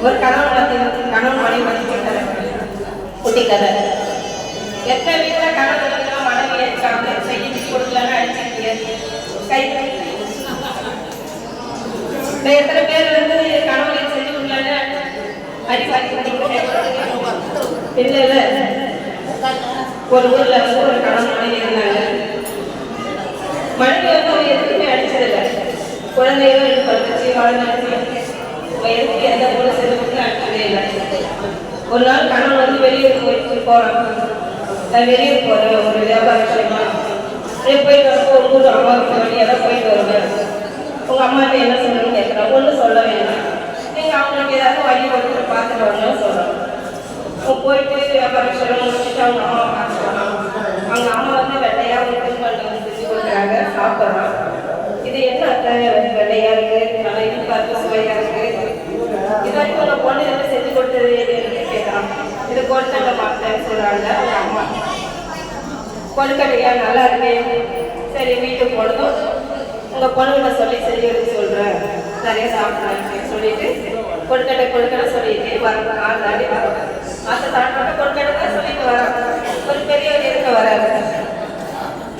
ஒரு கணவன் மனைவி கதை, குட்டி கதை. எத்தனை வீட்டில் கணவன் மனைவி இருக்காங்க, செய்ய கொடுக்கலன்னு அடிச்சிருக்கீங்க கை. எத்தனை பேர் வந்து கணவனை செஞ்சு கொடுக்கலன்னு இல்லை இல்லை. ஒரு ஊர்ல ஒரு கணவன் மனைவி இருந்தாங்க. மனைவி வந்து அவங்க எதுக்குமே அடிச்சதில்லை. குழந்தைகள் படிச்சு வாழ்ந்தாச்சு, எதுக்கு எந்த பொருள் செஞ்சு கொடுத்து அடிச்சதே இல்லை. ஒரு நாள் கணவன் வந்து வெளியூர் போறான். வெளியூர் போறேன் ஒரு வியாபார விஷயமா, போயிட்டு வரப்போ ஒரு ஊர் அம்மா வீட்டு வழியெல்லாம் போயிட்டு வருவேன். உங்க அம்மாட்ட என்ன சொல்லணும்னு கேட்குறான். ஒன்றும் சொல்ல வேண்டாம், நீங்க அவங்களுக்கு ஏதாவது வழி கொடுத்து பார்த்துட்டு வரணும்னு சொல்லணும். போயிட்டு வியாபார விஷயம் முடிச்சுட்டு அவங்க அம்மா பார்த்துக்கலாம். அவங்க அம்மா வந்து வெள்ளையா ஒரு திருமணம் வந்து செஞ்சு கொடுக்குறாங்க, சாப்பிட்றான். இது என்ன வெள்ளையா இருக்கு, நல்லா இனிப்பாக சுவையா இருக்கு, இது வரைக்கும் உங்க பொண்ணு எதுவும் செஞ்சு கொடுத்தது எதுன்னு கேட்குறான். இது கொழுக்கட்டை மாட்டேன்னு சொல்றாங்க அவங்க அம்மா. கொழுக்கட்டையா நல்லா இருக்கு, சரி வீட்டுக்கு போனதும் உங்க பொண்ணுகிட்ட சொல்லி செஞ்சு எடுத்து சொல்றேன், நிறைய சாப்பிட்றேன் சொல்லிட்டு கொழுக்கட்டை சொல்லிட்டு வர ஆள் தாண்டி வரோம். ஆசை சாப்பிட்டா கொழுக்கட்டை தான் சொல்லிட்டு வரோம். ஒரு பெரியவர் இருக்க வராது.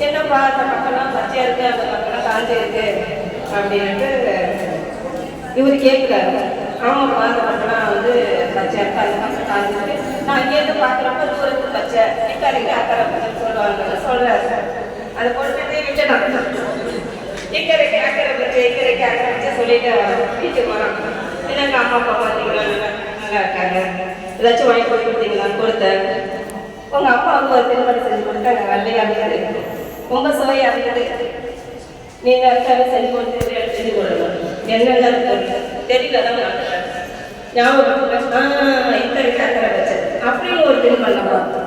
என்னப்பா அந்த பக்கம்லாம் பச்சையா இருக்கு, அந்த பக்கம்லாம் காஞ்சி இருக்கு அப்படின்ட்டு இவர் கேட்குறாரு. ஆமாப்பா அந்த பக்கம்லாம் வந்து பச்சையா இருக்கு, அந்த பக்கம் காஞ்சிருக்கு, நான் இங்கேருந்து பார்க்குறப்ப தூரத்து பச்சை, இக்கரைக்கு அக்கறை பச்சைன்னு சொல்லுவாங்க சொல்றாரு. அந்த கொழுக்கட்டையை விட்டுட்டாங்க. இக்கரைக்கு அக்கறை பச்சை சொல்லிட்டு வீட்டுக்கு வரோம். என்னங்க அம்மா அப்பா பார்த்தீங்களா, நல்லா இருக்காங்க, ஏதாச்சும் வாங்கி கொடுத்தீங்களா? கொடுத்தேன். உங்க அம்மாவுக்கு ஒரு திருமணம் செஞ்சு கொடுத்தாங்க, வெள்ளையா இருந்தது, ரொம்ப சுவையா இருந்தது, நீங்க இருக்காங்க செஞ்சு கொடுத்து செஞ்சு கொடுக்கணும். என்னென்ன தெரியல தான் ஞாபகம் இத்தனை அக்கறை வச்சது அப்படின்னு ஒரு திருமணம்.